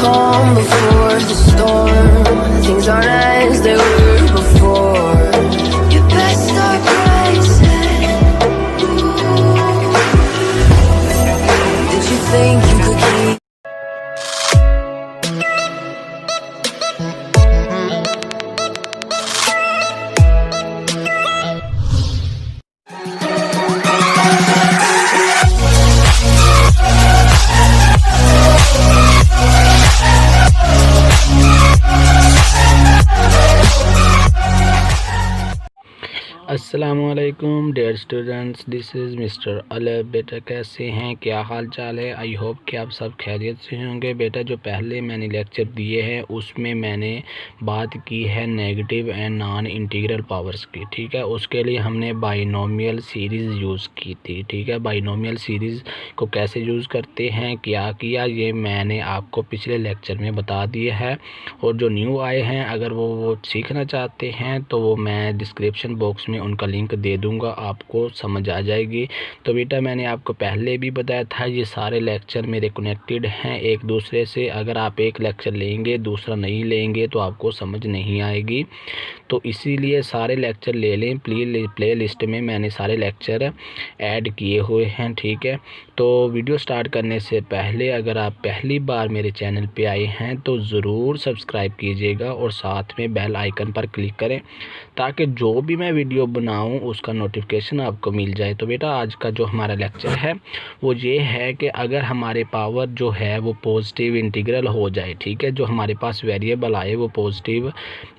calm before the storm. Things aren't as they were before. You best start bracing. Did you think you could keep? अस्सलामुअलैकुम dear students, this is mister Alaf. बेटा कैसे हैं, क्या हाल चाल है? I hope कि आप सब खैरियत से होंगे। बेटा जो पहले मैंने लेक्चर दिए हैं उसमें मैंने बात की है negative and non integral powers की, ठीक है। उसके लिए हमने बाइनोमियल सीरीज़ यूज़ की थी, ठीक है। बाइनोमियल सीरीज़ को कैसे यूज़ करते हैं, क्या किया, ये मैंने आपको पिछले लेक्चर में बता दिया है। और जो न्यू आए हैं अगर वो सीखना चाहते हैं तो वो मैं डिस्क्रिप्शन बॉक्स में उनका लिंक दे दूंगा, आपको समझ आ जाएगी। तो बेटा मैंने आपको पहले भी बताया था ये सारे लेक्चर मेरे कनेक्टेड हैं एक दूसरे से। अगर आप एक लेक्चर लेंगे दूसरा नहीं लेंगे तो आपको समझ नहीं आएगी, तो इसीलिए सारे लेक्चर ले लें। प्ले लिस्ट में मैंने सारे लेक्चर ऐड किए हुए हैं, ठीक है। तो वीडियो स्टार्ट करने से पहले अगर आप पहली बार मेरे चैनल पे आए हैं तो ज़रूर सब्सक्राइब कीजिएगा और साथ में बेल आइकन पर क्लिक करें ताकि जो भी मैं वीडियो बनाऊं उसका नोटिफिकेशन आपको मिल जाए। तो बेटा आज का जो हमारा लेक्चर है वो ये है कि अगर हमारे पावर जो है वो पॉजिटिव इंटीग्रल हो जाए, ठीक है, जो हमारे पास वेरिएबल आए वो पॉजिटिव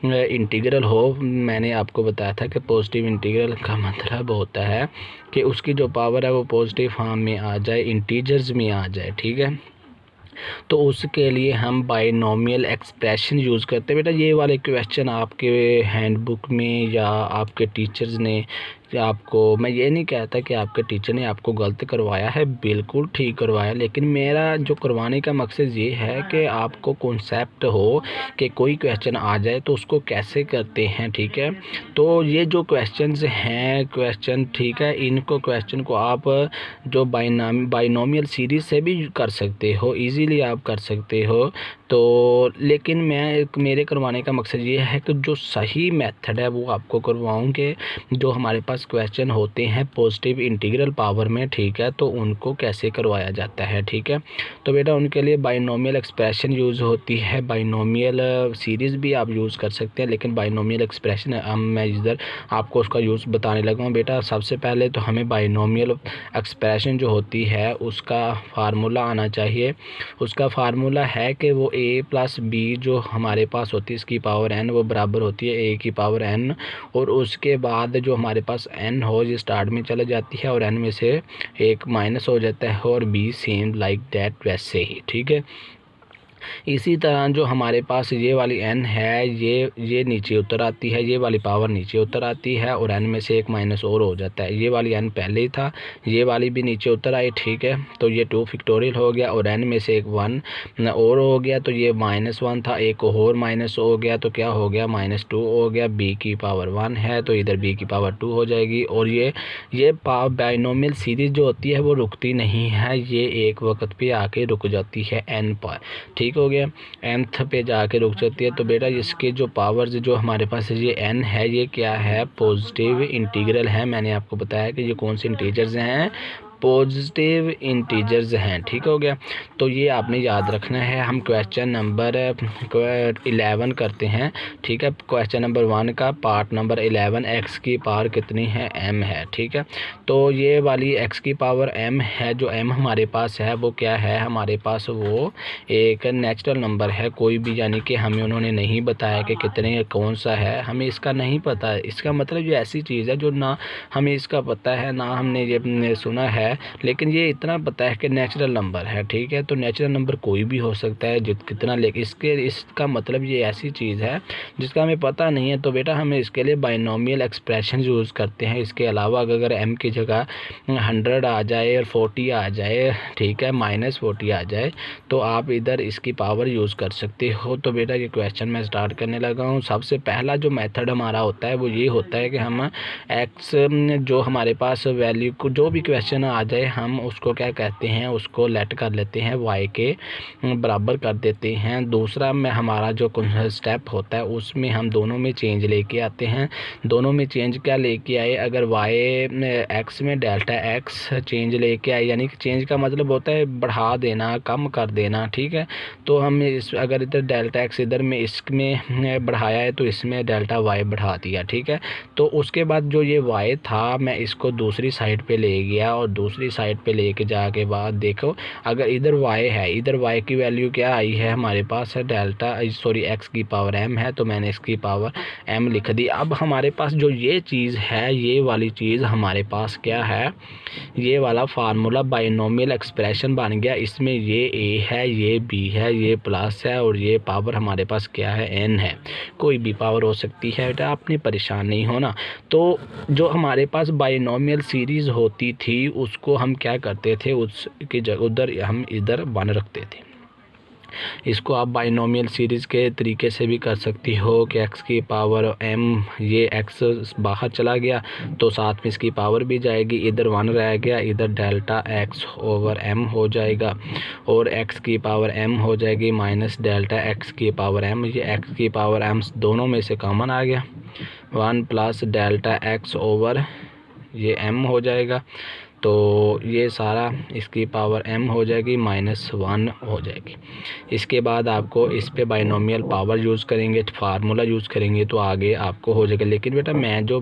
इंटीग्रल हो। मैंने आपको बताया था कि पॉजिटिव इंटीग्रल का मतलब होता है कि उसकी जो पावर है वो पॉजिटिव फॉर्म में आ जाए, इंटीजर्स में आ जाए, ठीक है। तो उसके लिए हम बाइनोमियल एक्सप्रेशन यूज़ करते हैं। बेटा ये वाले क्वेश्चन आपके हैंडबुक में या आपके टीचर्स ने आपको, मैं ये नहीं कहता कि आपके टीचर ने आपको गलत करवाया है, बिल्कुल ठीक करवाया, लेकिन मेरा जो करवाने का मकसद ये है कि आपको कॉन्सेप्ट हो कि कोई क्वेश्चन आ जाए तो उसको कैसे करते हैं, ठीक है। तो ये जो क्वेश्चंस हैं ठीक है, इनको क्वेश्चन को आप जो बाइनोमियल सीरीज़ से भी कर सकते हो, इजीली आप कर सकते हो। तो लेकिन मेरे करवाने का मकसद ये है कि जो सही मेथड है वो आपको करवाऊँगे। जो हमारे पास क्वेश्चन होते हैं पॉजिटिव इंटीग्रल पावर में, ठीक है, तो उनको कैसे करवाया जाता है, ठीक है। तो बेटा उनके लिए बाइनोमियल एक्सप्रेशन यूज़ होती है, बाइनोमियल सीरीज़ भी आप यूज़ कर सकते हैं, लेकिन बाइनोमियल एक्सप्रेशन मैं इधर आपको उसका यूज़ बताने लगा हूँ। बेटा सबसे पहले तो हमें बाइनोमियल एक्सप्रेशन जो होती है उसका फार्मूला आना चाहिए। उसका फार्मूला है कि वो a प्लस बी जो हमारे पास होती है इसकी पावर n वो बराबर होती है a की पावर n, और उसके बाद जो हमारे पास n हो ये स्टार्ट में चले जाती है और n में से एक माइनस हो जाता है और b सेम लाइक दैट वैसे ही, ठीक है। इसी तरह जो हमारे पास ये वाली n है ये नीचे उतर आती है, ये वाली पावर नीचे उतर आती है और n में से एक माइनस और हो जाता है। ये वाली n पहले ही था, ये वाली भी नीचे उतर आई, ठीक है। तो ये 2 फैक्टोरियल हो गया और n में से एक 1 और हो गया, तो ये -1 था, एक और माइनस हो गया, तो क्या हो गया -2 हो गया। b की पावर 1 है तो इधर b की पावर 2 हो जाएगी। और ये बाइनोमियल सीरीज़ जो होती है वो रुकती नहीं है, ये एक वक्त पे आके रुक जाती है n पर, ठीक हो गया, nth पे जाके रुक जाती है। तो बेटा इसके जो पावर्स जो हमारे पास ये n है ये क्या है, पॉजिटिव इंटीग्रल है। मैंने आपको बताया कि ये कौन से इंटीजर्स हैं, पॉजिटिव इंटीजर्स हैं, ठीक हो गया। तो ये आपने याद रखना है। हम क्वेश्चन नंबर 11 करते हैं, ठीक है। क्वेश्चन नंबर 1 का पार्ट नंबर 11, x की पावर कितनी है, m है, ठीक है। तो ये वाली x की पावर m है, जो m हमारे पास है वो क्या है, हमारे पास वो एक नेचुरल नंबर है कोई भी, यानी कि हमें उन्होंने नहीं बताया कि कितने कौन सा है, हमें इसका नहीं पता। इसका मतलब ये ऐसी चीज़ है जो ना हमें इसका पता है ना हमने ये सुना है, लेकिन ये इतना पता है कि नेचुरल नंबर है, ठीक है। तो नेचुरल नंबर कोई भी हो सकता है कितना, लेकिन इसका मतलब ये ऐसी चीज़ है जिसका हमें पता नहीं है। तो बेटा हमें इसके लिए बाइनोमियल एक्सप्रेशन यूज़ करते हैं। इसके अलावा अगर m की जगह 100 आ जाए और 40 आ जाए, ठीक है, -40 आ जाए, तो आप इधर इसकी पावर यूज़ कर सकते हो। तो बेटा ये क्वेश्चन मैं स्टार्ट करने लगा हूँ। सबसे पहला जो मेथड हमारा होता है वो ये होता है कि हम x जो हमारे पास वैल्यू को जो भी क्वेश्चन आ जाए हम उसको क्या कहते हैं, उसको लेट कर लेते हैं y के बराबर कर देते हैं। दूसरा में हमारा जो स्टेप होता है उसमें हम दोनों में चेंज लेके आते हैं। दोनों में चेंज क्या लेके आए, अगर x में डेल्टा x चेंज लेके आए, यानी कि चेंज का मतलब होता है बढ़ा देना, कम कर देना, ठीक है। तो हम इस अगर इधर डेल्टा x इधर में इसमें बढ़ाया है तो इसमें डेल्टा y बढ़ा दिया, ठीक है। तो उसके बाद जो ये y था मैं इसको दूसरी साइड पे ले गया और दूसरी साइड पे लेके जाके बाद देखो अगर इधर y है, इधर y की वैल्यू क्या आई है हमारे पास है x की पावर m है, तो मैंने इसकी पावर m लिख दी। अब हमारे पास जो ये चीज़ है, ये वाली चीज़ हमारे पास क्या है, ये वाला फार्मूला बाइनोमियल एक्सप्रेशन बन गया। इसमें ये a है, ये b है, ये प्लस है और ये पावर हमारे पास क्या है, n है। कोई भी पावर हो सकती है बेटा, आपने परेशान नहीं होना। तो जो हमारे पास बाइनोमियल सीरीज़ होती थी उसको हम क्या करते थे, उसकी जगह उधर हम इधर 1 रखते थे। इसको आप बाइनोमियल सीरीज़ के तरीके से भी कर सकती हो कि x की पावर m, ये x बाहर चला गया तो साथ में इसकी पावर भी जाएगी, इधर 1 रह गया, इधर डेल्टा x ओवर m हो जाएगा और x की पावर m हो जाएगी माइनस डेल्टा x की पावर m। ये x की पावर m दोनों में से कॉमन आ गया, 1 प्लस डेल्टा x ओवर ये m हो जाएगा। तो ये सारा इसकी पावर m हो जाएगी -1 हो जाएगी। इसके बाद आपको इस पे बाइनोमियल पावर यूज़ करेंगे, फार्मूला यूज़ करेंगे तो आगे आपको हो जाएगा। लेकिन बेटा मैं जो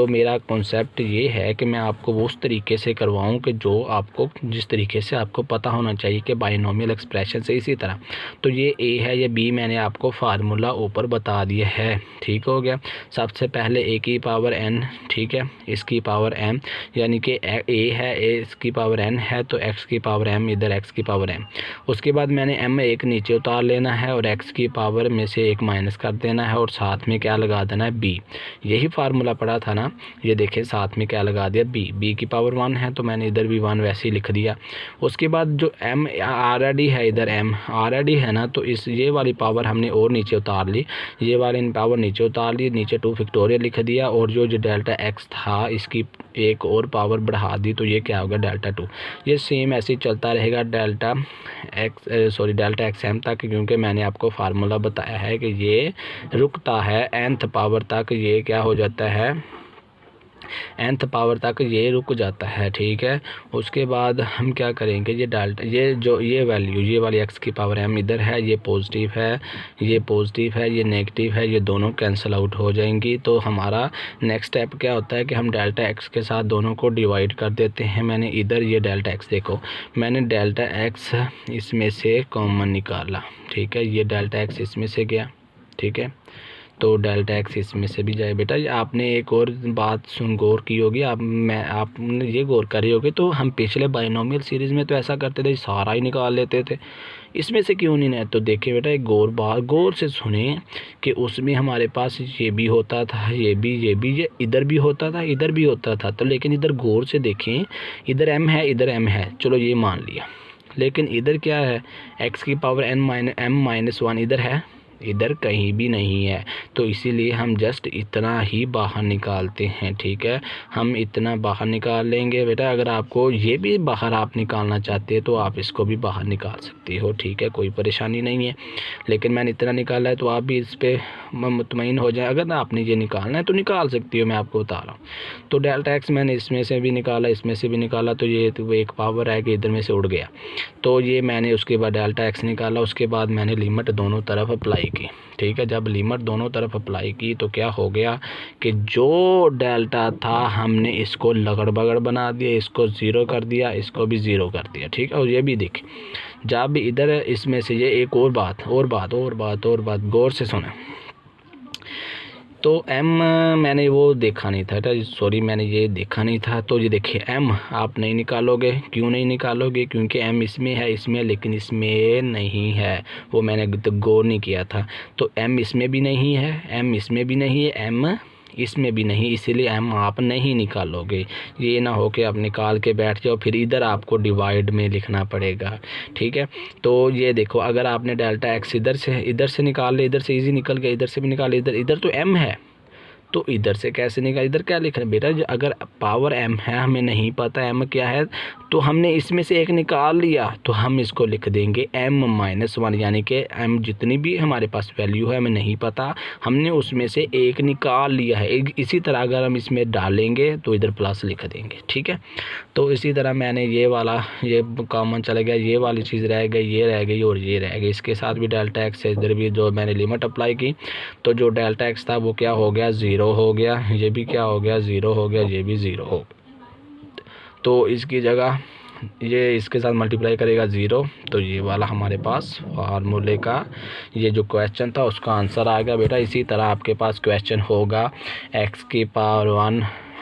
मेरा कॉन्सेप्ट ये है कि मैं आपको उस तरीके से करवाऊं कि जो आपको जिस तरीके से आपको पता होना चाहिए कि बाइनोमियल एक्सप्रेशन से। इसी तरह तो ये a है, ये b मैंने आपको फार्मूला ऊपर बता दिया है, ठीक हो गया। सबसे पहले a की पावर n, ठीक है, इसकी पावर m, यानी कि a है, a इसकी पावर n है तो x की पावर m, इधर x की पावर m। उसके बाद मैंने m एक नीचे उतार लेना है और x की पावर में से एक माइनस कर देना है और साथ में क्या लगा देना है, b। यही फार्मूला पड़ा था ना, ये देखें साथ में क्या लगा दिया, b की पावर 1 है तो मैंने इधर भी 1 वैसे ही लिख दिया। उसके बाद जो m ऑलरेडी है, इधर m ऑलरेडी है ना, तो ये वाली पावर हमने और नीचे उतार ली, ये वाली पावर नीचे उतार ली, नीचे 2 फैक्टोरियल लिख दिया और जो डेल्टा x था इसकी एक और पावर बढ़ा दी तो ये क्या होगा, डेल्टा 2। ये सेम ऐसे ही चलता रहेगा डेल्टा एक्स m तक, क्योंकि मैंने आपको फार्मूला बताया है कि ये रुकता है nth पावर तक, ये क्या हो जाता है, nth पावर तक ये रुक जाता है, ठीक है। उसके बाद हम क्या करेंगे, ये डेल्टा ये वैल्यू, ये वाली x की पावर m इधर है, ये पॉजिटिव है, ये पॉजिटिव है, ये नेगेटिव है, ये दोनों कैंसिल आउट हो जाएंगी। तो हमारा नेक्स्ट स्टेप क्या होता है कि हम डेल्टा x के साथ दोनों को डिवाइड कर देते हैं। मैंने इधर ये डेल्टा x, देखो मैंने डेल्टा x इसमें से कॉमन निकाला, ठीक है, ये डेल्टा x इसमें से गया, ठीक है, तो डेल्टा x इसमें से भी जाए। बेटा आपने एक और बात गौर की होगी, आपने ये गौर करी होगी, तो हम पिछले बाइनोमियल सीरीज़ में तो ऐसा करते थे, सारा ही निकाल लेते थे, इसमें से क्यों नहीं है। तो देखिए बेटा एक गौर से सुने कि उसमें हमारे पास ये भी होता था, ये इधर भी होता था, इधर भी होता था। तो लेकिन इधर गौर से देखें, इधर m है, इधर m है, चलो ये मान लिया, लेकिन इधर क्या है, x की पावर m-1 इधर है, इधर कहीं भी नहीं है। तो इसीलिए हम जस्ट इतना ही बाहर निकालते हैं, ठीक है, हम इतना बाहर निकाल लेंगे। बेटा अगर आपको ये भी बाहर आप निकालना चाहते हैं तो आप इसको भी बाहर निकाल सकती हो, ठीक है, कोई परेशानी नहीं है। लेकिन मैंने इतना निकाला है तो आप भी इस पर मुतमईन हो जाए। अगर आपने ये निकालना है तो निकाल सकती हो, मैं आपको बता रहा हूँ। तो डेल्टा एक्स मैंने इसमें से भी निकाला, इसमें से भी निकाला, तो ये तो एक पावर है कि इधर में से उड़ गया। तो ये मैंने उसके बाद डेल्टा एक्स निकाला, उसके बाद मैंने लिमिट दोनों तरफ अप्लाई की, ठीक है। जब लिमिट दोनों तरफ अप्लाई की तो क्या हो गया कि जो डेल्टा था हमने इसको लगड़ बगड़ बना दिया, इसको ज़ीरो कर दिया, इसको भी ज़ीरो कर दिया, ठीक है। और ये भी देखिए जब इधर इसमें से ये एक और बात गौर से सुना। तो m मैंने वो देखा नहीं था, सॉरी मैंने ये देखा नहीं था। तो ये देखिए m आप नहीं निकालोगे, क्यों नहीं निकालोगे, क्योंकि m इसमें है, इसमें, लेकिन इसमें नहीं है, वो मैंने गौर नहीं किया था। तो m इसमें भी नहीं है, m इसमें भी नहीं है, m इसमें भी नहीं, इसीलिए m आप नहीं निकालोगे। ये ना हो कि आप निकाल के बैठ जाओ, फिर इधर आपको डिवाइड में लिखना पड़ेगा, ठीक है। तो ये देखो अगर आपने डेल्टा x इधर से निकाल ले, इधर से इजी निकल गया, इधर से भी निकाल, इधर तो m है, तो इधर से कैसे निकाल, इधर क्या लिख रहे हैं बेटा, अगर पावर m है, हमें नहीं पता m क्या है, तो हमने इसमें से एक निकाल लिया, तो हम इसको लिख देंगे m-1, यानी कि m जितनी भी हमारे पास वैल्यू है हमें नहीं पता, हमने उसमें से एक निकाल लिया है। इसी तरह अगर हम इसमें डालेंगे तो इधर प्लस लिख देंगे, ठीक है। तो इसी तरह मैंने ये वाला, ये कॉमन चला गया, ये वाली चीज़ रह गई, ये रह गई और ये रह गई, इसके साथ भी डेल्टा एक्स है, इधर भी जो मैंने लिमिट अप्लाई की तो जो डेल्टा एक्स था वो क्या हो गया, 0 हो गया, ये भी क्या हो गया, 0 हो गया, ये भी 0 हो गया। तो इसकी जगह ये इसके साथ मल्टीप्लाई करेगा 0, तो ये वाला हमारे पास फार्मूले का ये जो क्वेश्चन था उसका आंसर आ गया बेटा। इसी तरह आपके पास क्वेश्चन होगा x की पावर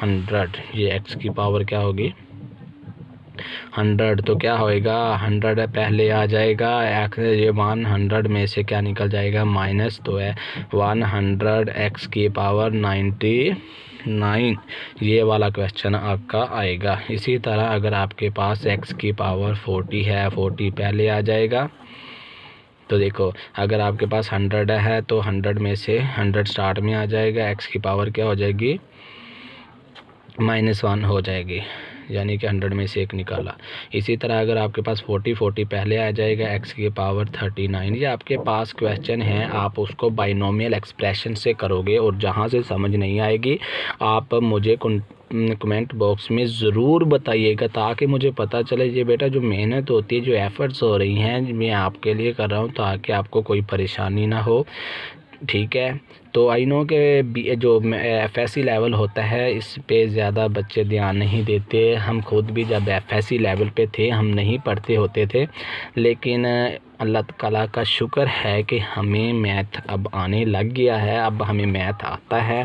100, ये x की पावर क्या होगी 100, तो क्या होएगा 100 पहले आ जाएगा, ये 100 में से क्या निकल जाएगा माइनस, तो है 100 x की पावर 99, ये वाला क्वेश्चन आपका आएगा। इसी तरह अगर आपके पास x की पावर 40 है, 40 पहले आ जाएगा, तो देखो अगर आपके पास 100 है तो 100 में से 100 स्टार्ट में आ जाएगा, x की पावर क्या हो जाएगी -1 हो जाएगी, यानी कि 100 में से एक निकाला। इसी तरह अगर आपके पास 40 पहले आ जाएगा, x की पावर 39। ये आपके पास क्वेश्चन है, आप उसको बाइनोमियल एक्सप्रेशन से करोगे, और जहाँ से समझ नहीं आएगी आप मुझे कमेंट बॉक्स में ज़रूर बताइएगा, ताकि मुझे पता चले ये बेटा जो मेहनत होती है, जो एफ़र्ट्स हो रही हैं, मैं आपके लिए कर रहा हूँ ताकि आपको कोई परेशानी ना हो, ठीक है। तो आई नो के जो FSC लेवल होता है इस पे ज़्यादा बच्चे ध्यान नहीं देते, हम खुद भी जब FSC लेवल पे थे हम नहीं पढ़ते होते थे, लेकिन अल्लाह ताला का शुक्र है कि हमें मैथ अब आने लग गया है, अब हमें मैथ आता है।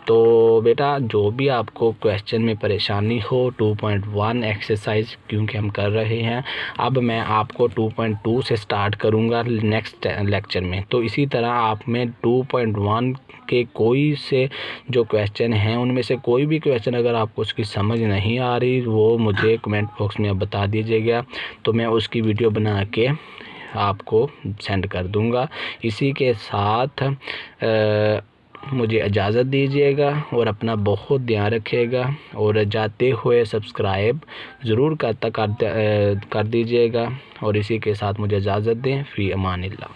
तो बेटा जो भी आपको क्वेश्चन में परेशानी हो 2.1 एक्सरसाइज क्योंकि हम कर रहे हैं, अब मैं आपको 2.2 से स्टार्ट करूंगा नेक्स्ट लेक्चर में। तो इसी तरह आप में 2.1 के कोई से जो क्वेश्चन हैं उनमें से कोई भी क्वेश्चन अगर आपको उसकी समझ नहीं आ रही वो मुझे कमेंट बॉक्स में बता दीजिएगा, तो मैं उसकी वीडियो बना के आपको सेंड कर दूंगा। इसी के साथ मुझे इजाज़त दीजिएगा और अपना बहुत ध्यान रखिएगा, और जाते हुए सब्सक्राइब ज़रूर कर दीजिएगा, और इसी के साथ मुझे इजाज़त दें। फ़ी अमानिल्लाह।